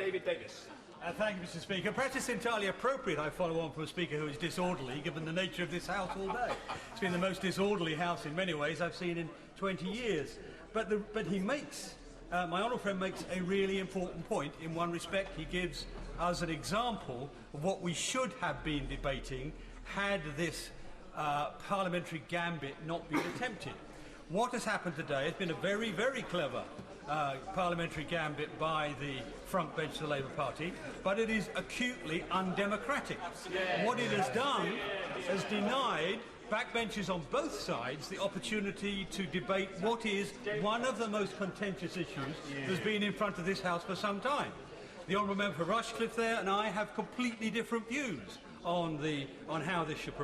David Davis. Thank you, Mr. Speaker. Perhaps it's entirely appropriate I follow on from a Speaker who is disorderly, given the nature of this House all day. It's been the most disorderly House in many ways I've seen in 20 years. But he makes, my honourable friend makes a really important point. In one respect, he gives us an example of what we should have been debating had this parliamentary gambit not been attempted. What has happened today has been a very, very clever parliamentary gambit by the front bench of the Labour Party, but it is acutely undemocratic. What it has done has denied backbenchers on both sides the opportunity to debate what is one of the most contentious issues that's been in front of this House for some time. The Honourable Member for Rushcliffe there and I have completely different views on how this should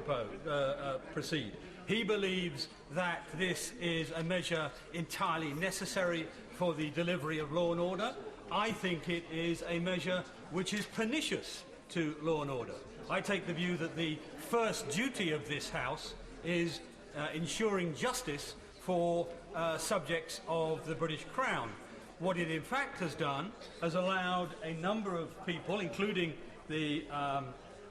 proceed. He believes that this is a measure entirely necessary for the delivery of law and order. I think it is a measure which is pernicious to law and order. I take the view that the first duty of this House is ensuring justice for subjects of the British Crown. What it in fact has done has allowed a number of people, including my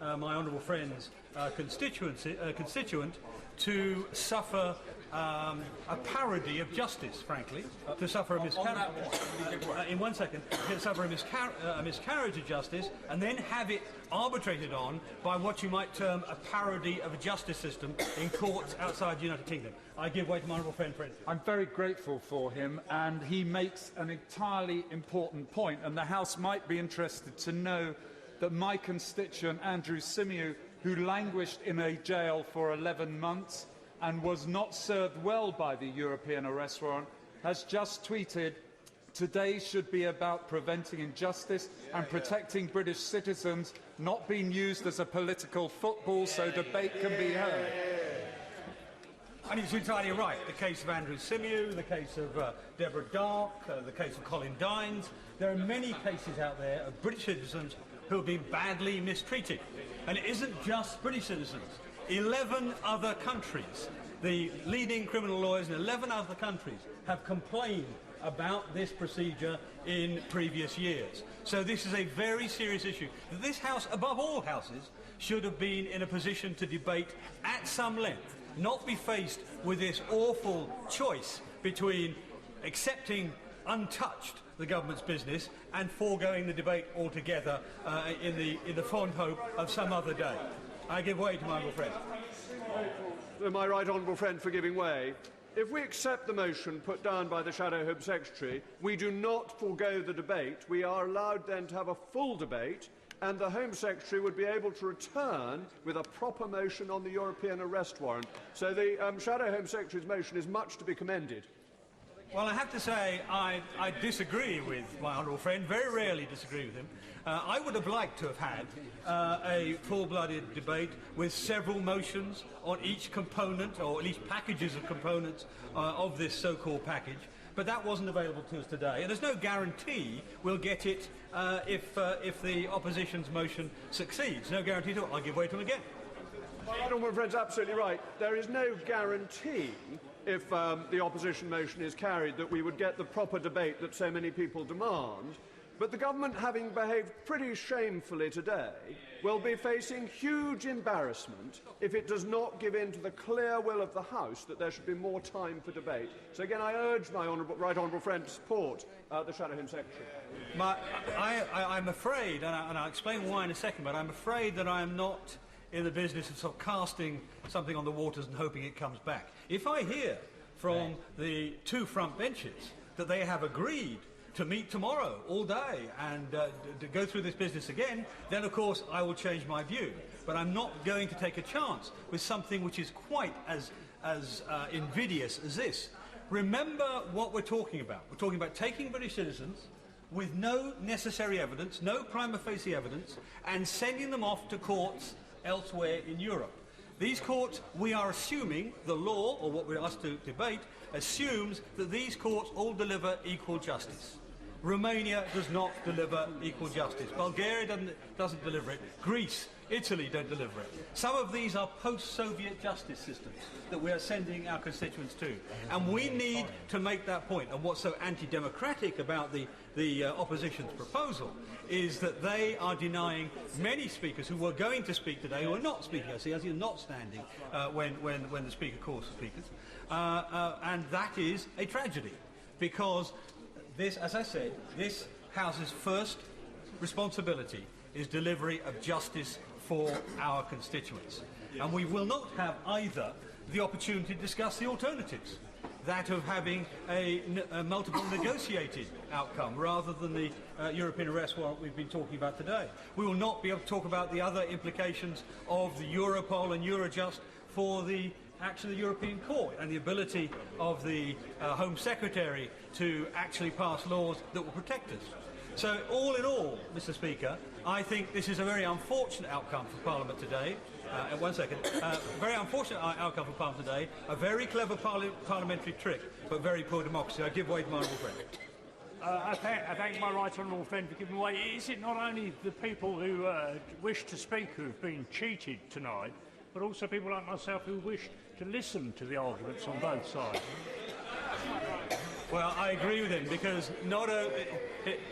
honourable friend's constituent, to suffer a parody of justice, frankly, to suffer a miscarriage of justice, and then have it arbitrated on by what you might term a parody of a justice system in courts outside the United Kingdom. I give way to my honourable friend for instance. I'm very grateful for him, and he makes an entirely important point, and the House might be interested to know that my constituent Andrew Symeou, who languished in a jail for 11 months and was not served well by the European Arrest Warrant, has just tweeted, "Today should be about preventing injustice and protecting British citizens, not being used as a political football so debate can be heard." And he's entirely right. The case of Andrew Symeou, the case of Deborah Dark, the case of Colin Dines. There are many cases out there of British citizens who have been badly mistreated. And it isn't just British citizens. 11 other countries, the leading criminal lawyers in 11 other countries have complained about this procedure in previous years. So this is a very serious issue. This House, above all houses, should have been in a position to debate at some length, not be faced with this awful choice between accepting untouched the government's business and foregoing the debate altogether in the fond hope of some other day. I give way to my honourable friend. My right honourable friend for giving way. If we accept the motion put down by the Shadow Home Secretary, we do not forego the debate. We are allowed then to have a full debate, and the Home Secretary would be able to return with a proper motion on the European Arrest Warrant. So the Shadow Home Secretary's motion is much to be commended. Well, I have to say I disagree with my honourable friend, very rarely disagree with him. I would have liked to have had a full-blooded debate with several motions on each component, or at least packages of components of this so-called package, but that wasn't available to us today. And there's no guarantee we'll get it if the opposition's motion succeeds. No guarantee at all. I'll give way to him again. My honourable friend's absolutely right. There is no guarantee, if the opposition motion is carried, that we would get the proper debate that so many people demand. But the government, having behaved pretty shamefully today, will be facing huge embarrassment if it does not give in to the clear will of the House that there should be more time for debate. So again, I urge my right honourable friend to support the Shadow Home Secretary. I'm afraid, and I'll explain why in a second, but I'm afraid that I am not in the business of sort of casting something on the waters and hoping it comes back. If I hear from the two front benches that they have agreed to meet tomorrow all day and to go through this business again, then of course I will change my view. But I'm not going to take a chance with something which is quite as invidious as this. Remember what we're talking about. We're talking about taking British citizens with no necessary evidence, no prima facie evidence, and sending them off to courts elsewhere in Europe. These courts, we are assuming, the law, or what we're asked to debate, assumes that these courts all deliver equal justice. Romania does not deliver equal justice. Bulgaria doesn't deliver it. Greece, Italy don't deliver it. Some of these are post-Soviet justice systems that we are sending our constituents to. And we need to make that point. And what's so anti-democratic about the opposition's proposal is that they are denying many speakers who were going to speak today, who are not speaking. I see, as you're not standing when the speaker calls for speakers. And that is a tragedy, because this, as I said, this House's first responsibility is delivery of justice for our constituents. And we will not have either the opportunity to discuss the alternatives, that of having a multiple negotiated outcome rather than the European Arrest Warrant we've been talking about today. We will not be able to talk about the other implications of the Europol and Eurojust for the action of the European Court and the ability of the Home Secretary to actually pass laws that will protect us. So all in all, Mr. Speaker, I think this is a very unfortunate outcome for Parliament today. Very unfortunate outcome for Parliament today. A very clever parliamentary trick, but very poor democracy. I give way to my honourable friend. I thank my right honourable friend for giving way. Is it not only the people who wish to speak who have been cheated tonight, but also people like myself who wish to listen to the arguments on both sides? Well, I agree with him, because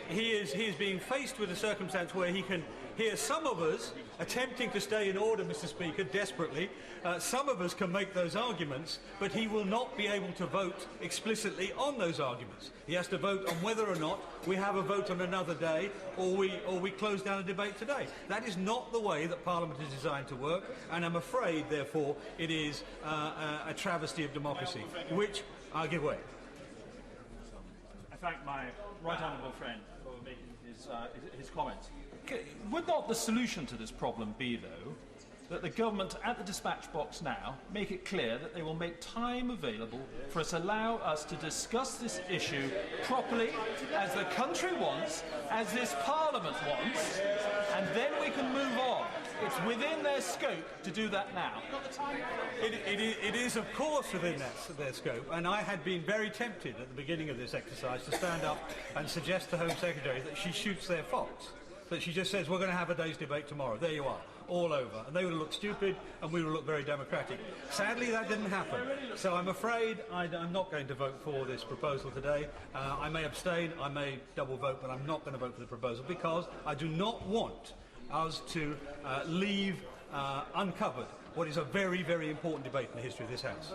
he is being faced with a circumstance where he can hear some of us attempting to stay in order, Mr. Speaker, desperately. Some of us can make those arguments, but he will not be able to vote explicitly on those arguments. He has to vote on whether or not we have a vote on another day, or we close down a debate today. That is not the way that Parliament is designed to work, and I'm afraid, therefore, it is a travesty of democracy, which I'll give way. I thank my right honourable friend for making his comments. Would not the solution to this problem be, though, that the government at the dispatch box now make it clear that they will make time available for us to allow us to discuss this issue properly, as the country wants, as this Parliament wants, and then we can move on? It's within their scope to do that now. It is, of course, within their scope, and I had been very tempted at the beginning of this exercise to stand up and suggest to Home Secretary that she shoots their fox, that she just says, we're going to have a day's debate tomorrow. There you are, all over. And they would look stupid, and we would look very democratic. Sadly, that didn't happen. So I'm afraid I'm not going to vote for this proposal today. I may abstain, I may double vote, but I'm not going to vote for the proposal, because I do not want us to leave uncovered what is a very, very important debate in the history of this House.